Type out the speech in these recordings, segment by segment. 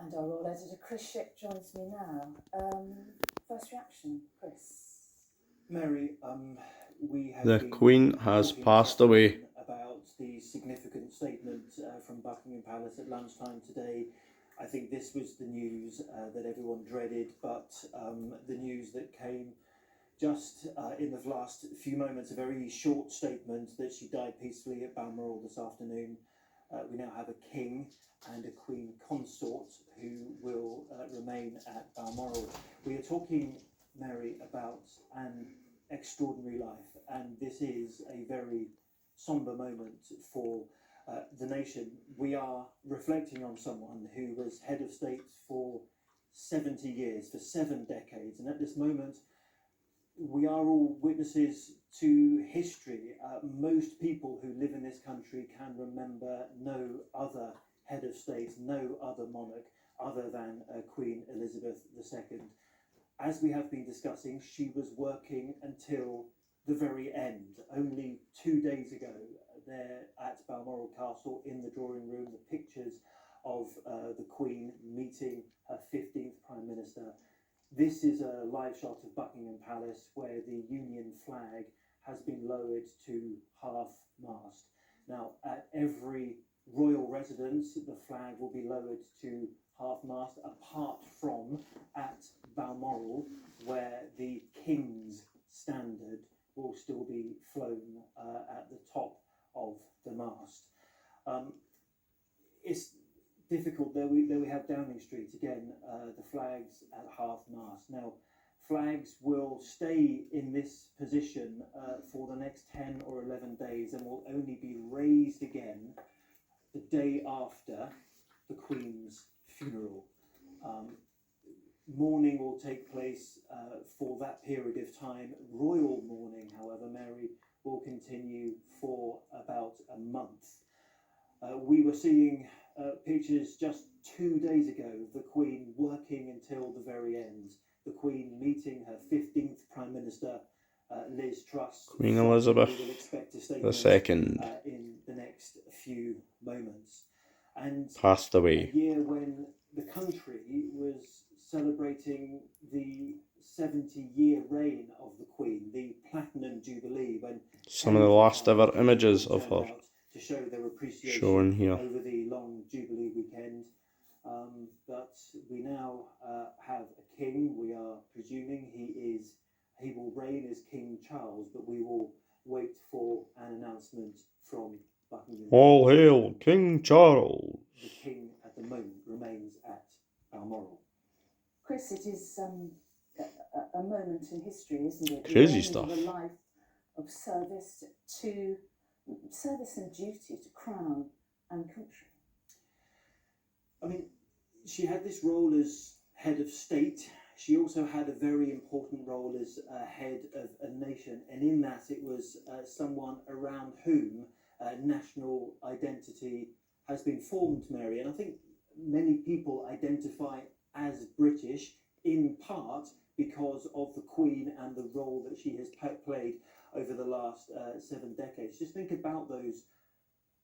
And our Royal Editor Chris Shipp joins me now. First reaction, Chris? Mary, we have The Queen has passed away. About the significant statement from Buckingham Palace at lunchtime today. I think this was the news that everyone dreaded, but the news that came just in the last few moments, a very short statement that she died peacefully at Balmoral this afternoon. We now have a king and a queen consort who will remain at Balmoral. We are talking, Mary, about an extraordinary life, and this is a very somber moment for the nation. We are reflecting on someone who was head of state for 70 years, for 7 decades, and at this moment we are all witnesses to history. Most people who live in this country can remember no other head of state, no other monarch other than Queen Elizabeth II. As we have been discussing, she was working until the very end. Only 2 days ago, there at Balmoral Castle in the drawing room, the pictures of the Queen meeting her 15th Prime Minister. This is a live shot of Buckingham Palace where the Union flag has been lowered to half-mast. Now, at every royal residence, the flag will be lowered to half-mast, apart from at Balmoral, where the King's standard will still be flown at the top of the mast. It's difficult. There we have Downing Street again, the flags at half-mast. Now, flags will stay in this position for the next 10 or 11 days and will only be raised again the day after the Queen's funeral. Mourning will take place for that period of time. Royal mourning, however, Mary, will continue for about a month. We were seeing pictures just 2 days ago of the Queen working until the very end. The Queen meeting her 15th Prime Minister, Liz Truss. Queen Elizabeth II in the next few moments. And passed away. A year when the country was celebrating the 70-year reign of the Queen, the Platinum Jubilee, when some of the last ever images of her to show their appreciation shown here over the long Jubilee weekend. But we now have a king. We are presuming he will reign as King Charles, but we will wait for an announcement from Buckingham. All hail King Charles! The king at the moment remains at Balmoral. Chris, it is a moment in history, isn't it? Crazy stuff. A life of service and duty to crown and country. I mean, she had this role as head of state. She also had a very important role as head of a nation, and in that it was someone around whom national identity has been formed, Mary. And I think many people identify as British in part because of the Queen and the role that she has played over the last 7 decades. Just think about those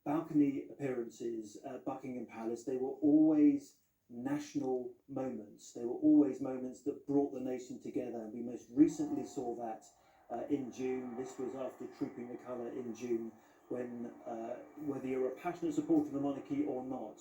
balcony appearances at Buckingham Palace. They were always national moments. They were always moments that brought the nation together. And we most recently saw that in June. This was after Trooping the Colour in June, when whether you're a passionate supporter of the monarchy or not,